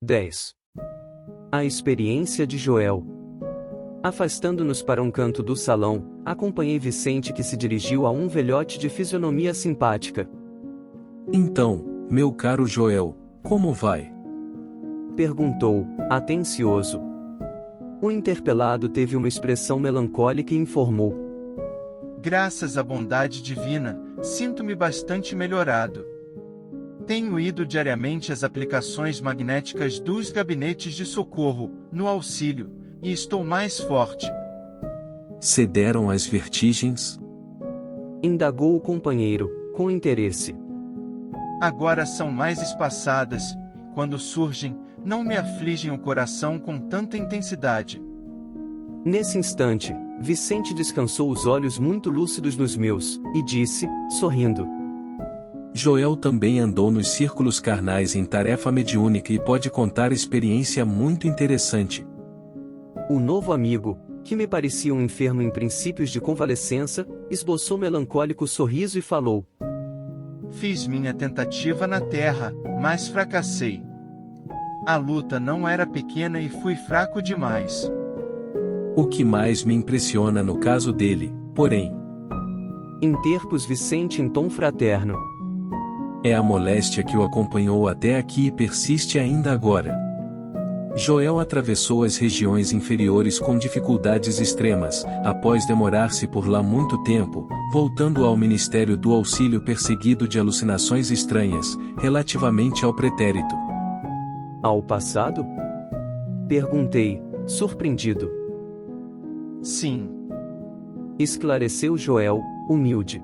10. A experiência de Joel. Afastando-nos para um canto do salão, acompanhei Vicente, que se dirigiu a um velhote de fisionomia simpática. Então, meu caro Joel, como vai? Perguntou, atencioso. O interpelado teve uma expressão melancólica e informou. Graças à bondade divina, sinto-me bastante melhorado. Tenho ido diariamente às aplicações magnéticas dos gabinetes de socorro, no auxílio, e estou mais forte. Cederam às vertigens? Indagou o companheiro, com interesse. Agora são mais espaçadas, quando surgem, não me afligem o coração com tanta intensidade. Nesse instante, Vicente descansou os olhos muito lúcidos nos meus, e disse, sorrindo. Joel também andou nos círculos carnais em tarefa mediúnica e pode contar experiência muito interessante. O novo amigo, que me parecia um enfermo em princípios de convalescença, esboçou melancólico sorriso e falou. Fiz minha tentativa na terra, mas fracassei. A luta não era pequena e fui fraco demais. O que mais me impressiona no caso dele, porém, interpôs Vicente em tom fraterno, é a moléstia que o acompanhou até aqui e persiste ainda agora. Joel atravessou as regiões inferiores com dificuldades extremas, após demorar-se por lá muito tempo, voltando ao Ministério do Auxílio perseguido de alucinações estranhas, relativamente ao pretérito. Ao passado? Perguntei, surpreendido. Sim. Esclareceu Joel, humilde.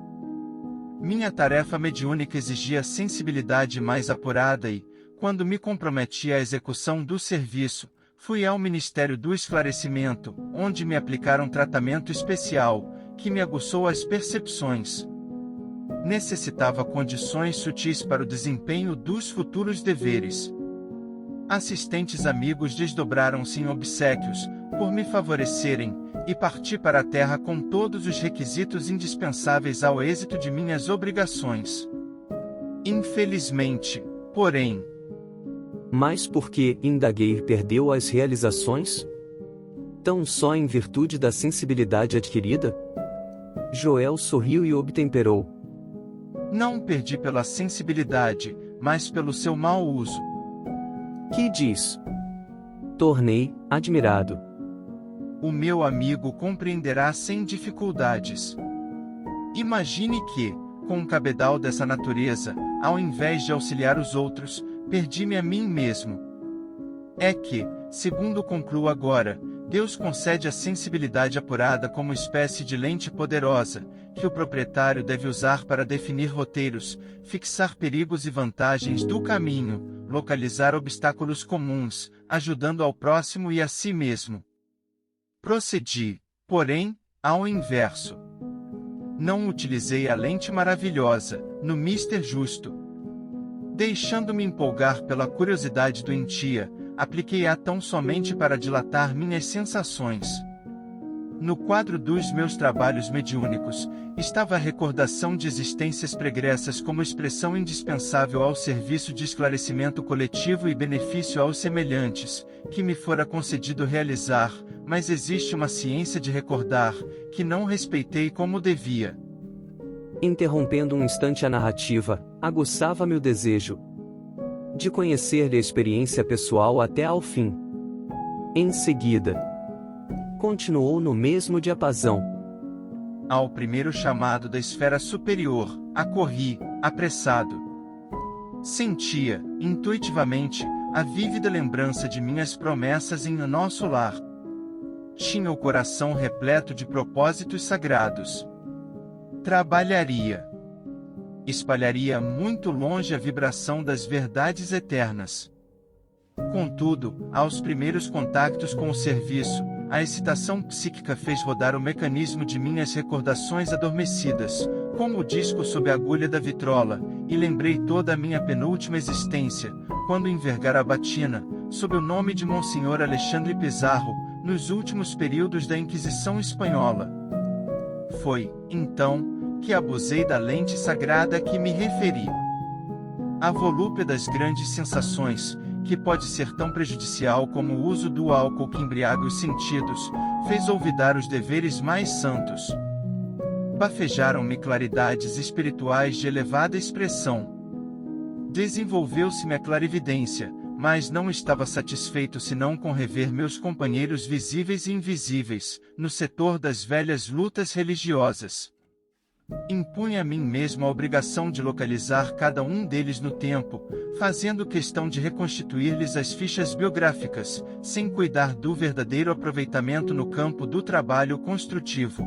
Minha tarefa mediúnica exigia sensibilidade mais apurada e, quando me comprometi à execução do serviço, fui ao Ministério do Esclarecimento, onde me aplicaram tratamento especial, que me aguçou as percepções. Necessitava condições sutis para o desempenho dos futuros deveres. Assistentes amigos desdobraram-se em obsequios, por me favorecerem, e parti para a terra com todos os requisitos indispensáveis ao êxito de minhas obrigações. Infelizmente, porém... Mas por que, indaguei, perdeu as realizações? Tão só em virtude da sensibilidade adquirida? Joel sorriu e obtemperou. Não perdi pela sensibilidade, mas pelo seu mau uso. Que diz? Tornei, admirado. O meu amigo compreenderá sem dificuldades. Imagine que, com um cabedal dessa natureza, ao invés de auxiliar os outros, perdi-me a mim mesmo. É que, segundo concluo agora, Deus concede a sensibilidade apurada como espécie de lente poderosa, que o proprietário deve usar para definir roteiros, fixar perigos e vantagens do caminho, localizar obstáculos comuns, ajudando ao próximo e a si mesmo. Procedi, porém, ao inverso. Não utilizei a lente maravilhosa, no Mister Justo. Deixando-me empolgar pela curiosidade doentia, apliquei-a tão somente para dilatar minhas sensações. No quadro dos meus trabalhos mediúnicos, estava a recordação de existências pregressas como expressão indispensável ao serviço de esclarecimento coletivo e benefício aos semelhantes, que me fora concedido realizar, mas existe uma ciência de recordar, que não respeitei como devia. Interrompendo um instante a narrativa, aguçava-me o desejo de conhecer-lhe a experiência pessoal até ao fim. Em seguida, continuou no mesmo diapasão. Ao primeiro chamado da esfera superior, acorri, apressado. Sentia, intuitivamente, a vívida lembrança de minhas promessas em nosso lar. Tinha o coração repleto de propósitos sagrados. Trabalharia. Espalharia muito longe a vibração das verdades eternas. Contudo, aos primeiros contactos com o serviço, a excitação psíquica fez rodar o mecanismo de minhas recordações adormecidas, como o disco sob a agulha da vitrola, e lembrei toda a minha penúltima existência, quando envergara a batina, sob o nome de Monsenhor Alexandre Pizarro, nos últimos períodos da Inquisição Espanhola. Foi, então, que abusei da lente sagrada a que me referi. A volúpia das grandes sensações, que pode ser tão prejudicial como o uso do álcool que embriaga os sentidos, fez olvidar os deveres mais santos. Bafejaram-me claridades espirituais de elevada expressão. Desenvolveu-se-me a clarividência, mas não estava satisfeito senão com rever meus companheiros visíveis e invisíveis, no setor das velhas lutas religiosas. Impunha a mim mesmo a obrigação de localizar cada um deles no tempo, fazendo questão de reconstituir-lhes as fichas biográficas, sem cuidar do verdadeiro aproveitamento no campo do trabalho construtivo.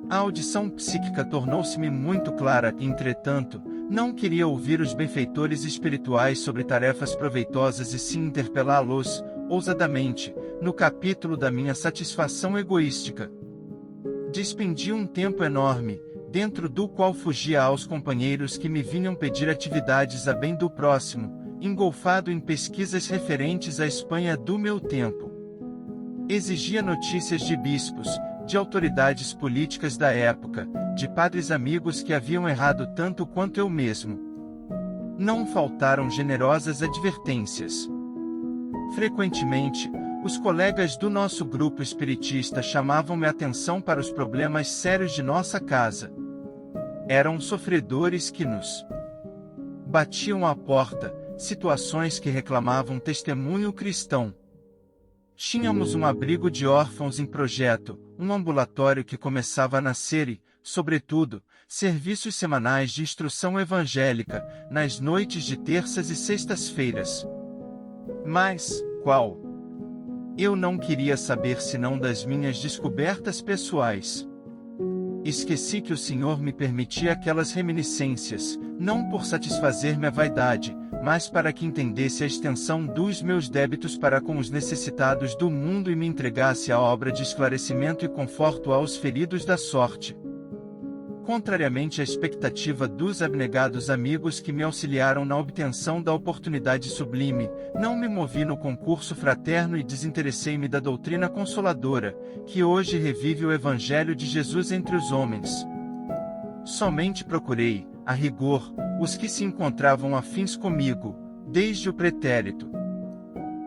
A audição psíquica tornou-se-me muito clara e, entretanto, não queria ouvir os benfeitores espirituais sobre tarefas proveitosas e sim interpelá-los, ousadamente, no capítulo da minha satisfação egoística. Despendi um tempo enorme, dentro do qual fugia aos companheiros que me vinham pedir atividades a bem do próximo, engolfado em pesquisas referentes à Espanha do meu tempo. Exigia notícias de bispos, de autoridades políticas da época, de padres amigos que haviam errado tanto quanto eu mesmo. Não faltaram generosas advertências. Frequentemente, os colegas do nosso grupo espiritista chamavam-me a atenção para os problemas sérios de nossa casa. Eram sofredores que nos batiam à porta, situações que reclamavam testemunho cristão. Tínhamos um abrigo de órfãos em projeto, um ambulatório que começava a nascer e, sobretudo, serviços semanais de instrução evangélica, nas noites de terças e sextas-feiras. Mas, qual? Eu não queria saber senão das minhas descobertas pessoais. Esqueci que o Senhor me permitia aquelas reminiscências, não por satisfazer minha vaidade, mas para que entendesse a extensão dos meus débitos para com os necessitados do mundo e me entregasse à obra de esclarecimento e conforto aos feridos da sorte. Contrariamente à expectativa dos abnegados amigos que me auxiliaram na obtenção da oportunidade sublime, não me movi no concurso fraterno e desinteressei-me da doutrina consoladora, que hoje revive o Evangelho de Jesus entre os homens. Somente procurei, a rigor, os que se encontravam afins comigo, desde o pretérito.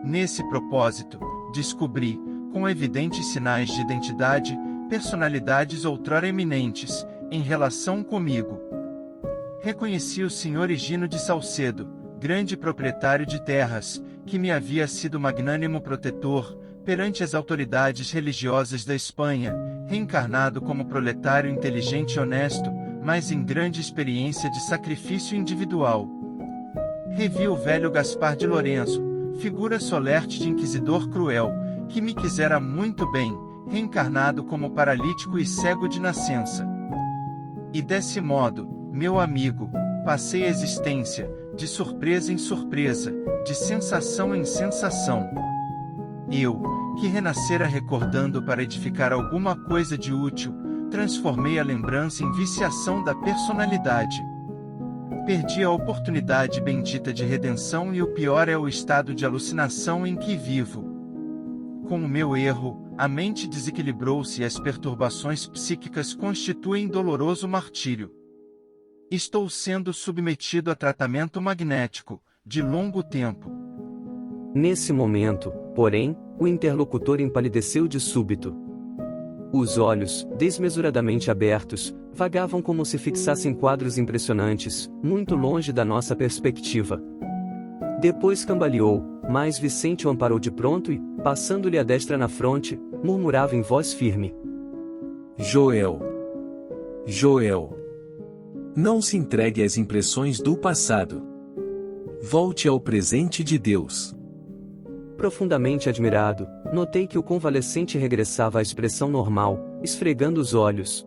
Nesse propósito, descobri, com evidentes sinais de identidade, personalidades outrora eminentes, em relação comigo. Reconheci o Sr. Higino de Salcedo, grande proprietário de terras, que me havia sido magnânimo protetor, perante as autoridades religiosas da Espanha, reencarnado como proletário inteligente e honesto, mas em grande experiência de sacrifício individual. Revi o velho Gaspar de Lourenço, figura solerte de inquisidor cruel, que me quisera muito bem, reencarnado como paralítico e cego de nascença. E desse modo, meu amigo, passei a existência, de surpresa em surpresa, de sensação em sensação. Eu, que renascera recordando para edificar alguma coisa de útil, transformei a lembrança em viciação da personalidade. Perdi a oportunidade bendita de redenção e o pior é o estado de alucinação em que vivo. Com o meu erro, a mente desequilibrou-se e as perturbações psíquicas constituem doloroso martírio. Estou sendo submetido a tratamento magnético, de longo tempo. Nesse momento, porém, o interlocutor empalideceu de súbito. Os olhos, desmesuradamente abertos, vagavam como se fixassem quadros impressionantes, muito longe da nossa perspectiva. Depois cambaleou, mas Vicente o amparou de pronto e, passando-lhe a destra na fronte, murmurava em voz firme: Joel. Joel. Não se entregue às impressões do passado. Volte ao presente de Deus. Profundamente admirado, notei que o convalescente regressava à expressão normal, esfregando os olhos.